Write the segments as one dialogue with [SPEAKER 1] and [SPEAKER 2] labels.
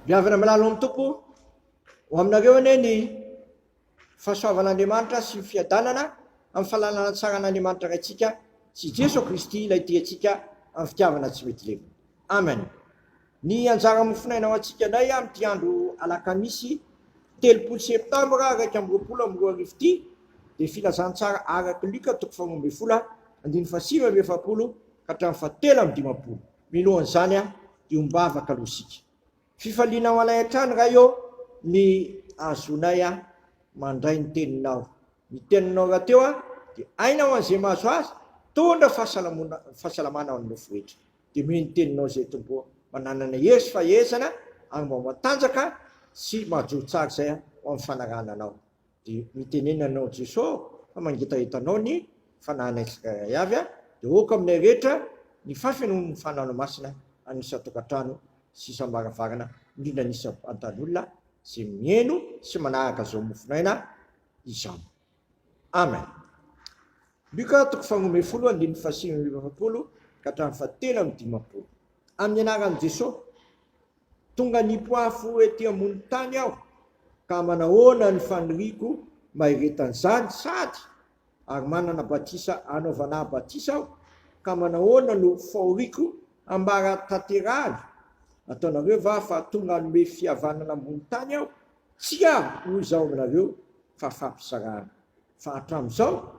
[SPEAKER 1] Biavana malalo amin'ny tompo ho aminareo anie ny fahasoavan'Andriamanitra sy fiadanana amin'ny fahalalana tsara an'Andriamanitra raitsika sy Jesosy Kristy ilay tiantsika amin'ny fitiavana tsy mety leva. Amen. Ny anjara mofinaina ho antsika indray amin'ity andro alakamisy 3 septambra 2024 dia filazantsara araka Luka 1:7 ka hatramin'ny 7:50. Minoan'izany dia ombavaka aloha isika. Fifaliana ho alay hatrany raha eo ny azonay mandray ny teninao. Ny teninao raha teo dia aina ho an'izay mahazo azy, tondra fahasalamana ho anao rehetra. Dia meny ny teninao izay tompo mananana hery fa ezana ary mba matanjaka sy mahajoro tsara izay ho amin'ny fanarahana anao. Dia mitenenanao Jesosy fa mangetahetanao ny fanahanaitsika iray avy dia oko aminay rehetra ny fafeno ny fanahano masina anisa tokantrano sy isam-baravarana indrindra anisa antan'olona izay mihaino sy manaraka izao mofinaina izao. Amen. Luka 1:7 ka hatramin'ny 7:50. Amin'ny anaran'i Jesosy, tonga nipoafo ety ambony tany aho ka manahoana ny faniriko maheretan'izany sady ary manana batisa anaovana batisa aho ka manahoana no fahoriko ambara tanterahany ataonareo va fa tonga nome fihavanana ambony tany aho tsy hoy izao aminareo fa fampisarahana. Fa hatramin'izao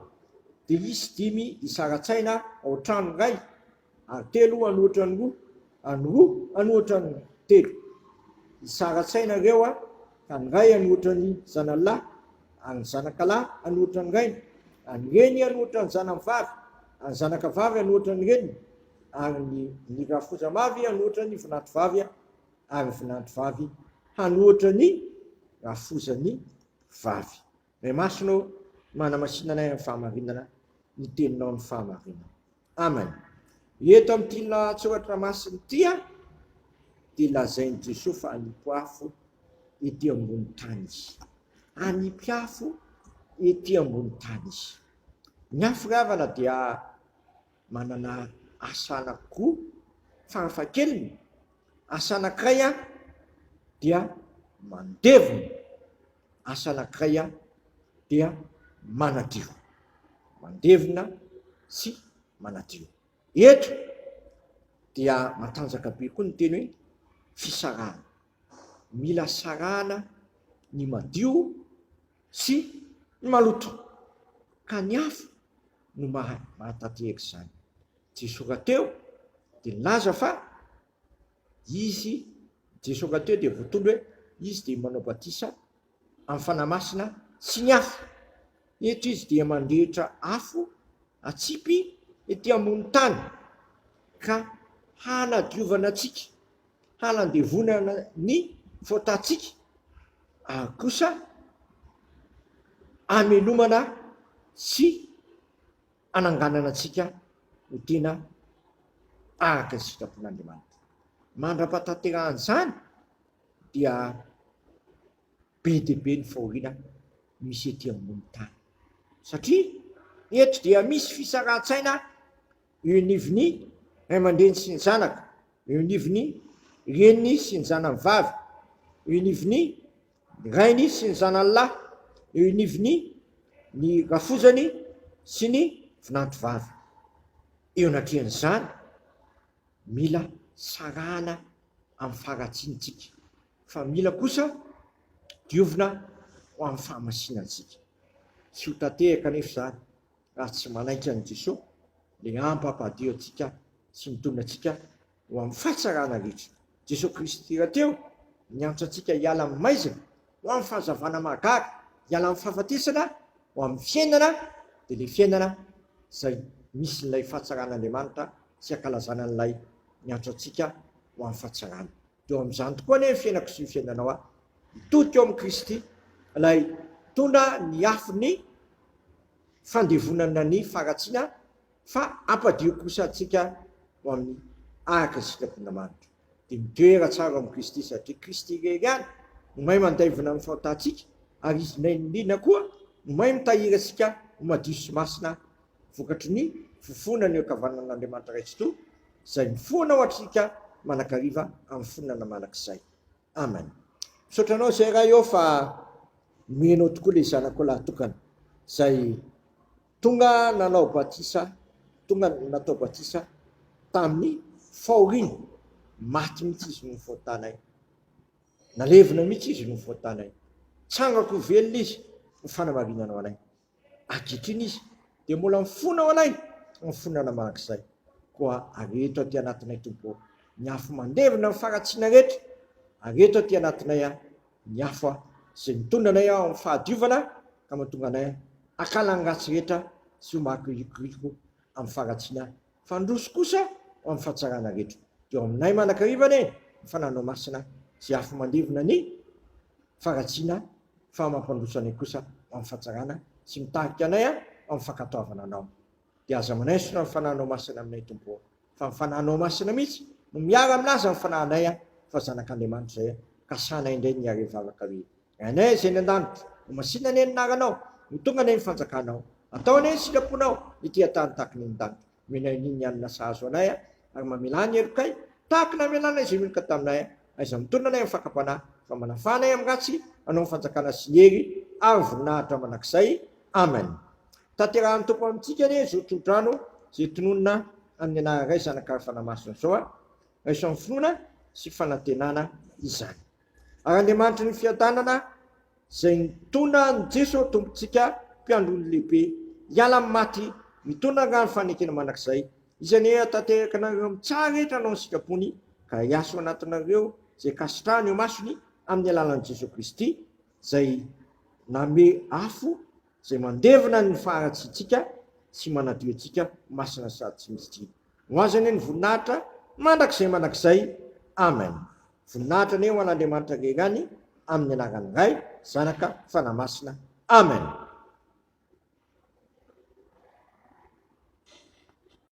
[SPEAKER 1] dia isy 5 isaratsaina ao trano iray ary 3 anoatra ny roa ary 2 anoatra ny 3. Isaratsaina ireo ka ny ray anoatra ny zanalahy ary ny zanakalahy anoatra ny rainy ary ny reny anoatra ny zanavavy ary ny zanakavavy anoatra ny reniny ary ny rafozamavy anoatra ny vinantovavy ary ny vinantovavy anoatra ny rafozany vavy. Ray masonao manamasinanay amin'ny fahamarinana ny teninao ny fahamarinana. Amen. Eto amin'ity tsoratra masiny ity dia lazain'i Jesosy fa hanipoafo ety ambony tany izy. Hanipiafo ety ambony tany izy. Ny hafiravana dia manana asa anankiroa farafahakeliny. Asa anankiray dia mandevona, asa anankiray dia manadio. Mandevona sy manadio. Eto dia matanjaka be koa ny teny hoe fisarahana. Mila sarahana ny madio sy ny maloto. Ka ny hafa no mahatateraka izany. Jesosy teo dia nilaza fa izy, Jesosy teo dia voatondro hoe izy dia manao batisa amin'ny fanahy masina sy ny hafa. Eto izy dia mandrehitra afo atsipy ety ambony tany ka hanadiovana antsika, hanandevonana ny faotantsika ary kosa hamelomana sy hananganana antsika ho tena araka ny sitrapon'Andriamanitra. Mandra-pahatanteran'izany dia be dia be ny fahoriana misy ety ambony tany. Satria eto dia misy fisarahan-tsaina eo anivon'ny ray aman-dreny sy ny zanaka, eo anivon'ny reniny sy ny zanany vavy, eo anivon'ny rainy sy ny zanany lahy, eo anivon'ny ny rafozany sy ny vinantovavy. Eo anatrehan'izany mila sarahana amin'ny faharatsiantsika, fa mila kosa diovina ho amin'ny fahamasinantsika. Tsy ho tanteraka anefa izany raha tsy manaika an'i Jesosy dia ampampadio antsika sy mitondra antsika ho amin'ny fahatsarana rehetra. Jesosy Kristy rahateo nianatra antsika hiala amin'ny maizina ho amin'ny fahazavana mahagaga, hiala amin'ny fahafatesana ho amin'ny fiainana, dia ilay fiainana izay misy n'ilay fahatsaran'Andriamanitra sy ankalazana n'ilay nianatra antsika ho amin'ny fahatsarana. Dia amin'izany tokoa ny fiainako sy ny fiainanao mitodika eo amin'ny Kristy ilay tondra ny afony fandevonana ny faharatsiana fa ampadio kosa antsika ho amin'ny araka ny sitrapon'Andriamanitra. Dia mitoera tsara amin'ny Kristy satria Kristy irery ihany no mahay mandevona ny fahotantsika ary izy indrindra koa no mahay mitahiry antsika ho madio sy masina vokatry ny fofona ny ankavanan'Andriamanitra raitsy to izay mifoana ho antsika manakariva amin'ny fonana manakizay. amen. Misotranao zay raha eo fa mienao tokoa le zanako lahy tokana zay tonga nanao batisa, tonga natao batisa tamin'ny fahoriana, maty mihitsy izy no fotanay, nalevina mihitsy izy no fotanay, tsangako velona izy ny fanamarinanao anay, ankehitriny izy de mbola mifonao anay mifonana mangizay koa. Areto aty anatinay tompo ny afo mandevina ny faratsiana rehetra, areto aty anatinay ny afo zay mitondra anay amin'ny fahadiovana ka mahatonga anay akalangatsy rehetra sy homakirikoriko amin'ny faratsiana fandroso kosa amin'ny fahatsarana rehetra. Teo aminay manakarivany ny fananao masina sy afo mandevina ny faratsiana fa mampandroso anay kosa amin'ny fahatsarana sy mitarika anay amin'ny fankatoavana anao. De aza manaisona ny fananao masina aminay tompo, fa ny fananao masina mihitsy no miara aminazy amin'ny fanahinay fa zanak'Andriamanitra zay ka sanay indray ny arevavaka hoe anay zay ny an-danitra no masina ny anaranao, no tonga ny fanjakanao, atao anay ny sitraponao ity atany tahaka ny an-danitra. Menay niny anina sahazo anay ary mamelany elokay tahaka namelana izay milika taminay aiza mitondra anay amin'ny fakapanahy fa manafanay amin'ny ratsy anao ny fanjakana sy ny hery ary voninahitra manakizay. Amen. Tanterahany tompo amintsika ne zao trodrano zay tononona amin'ny anaray zanakary fanamasina zao raiso amin'ny finoana sy fanantenana izany. Ary Andriamanitra ny fiadanana zay mitondra ny Jesosy tompontsika mpiandrony lehibe hiala amin'ny maty, mitondra rano fanekena manakizay, izany hoe tanteraka anareo mitsara rehetra anao ny sikapony ka hiaso anatinareo zay kasitrahany eo masony amin'ny alalan'i Jesosy Kristy zay name afo zay mandevina ny faharatsitsika sy manadio antsika masina sady tsy misy tsiny. Ho azany ny voninahitra mandrakizay. Amen. Voninahitra ne ho an'Andriamanitra rerany amin'ny anaran'ny Ray, Zanaka, Fanahy Masina. Amen.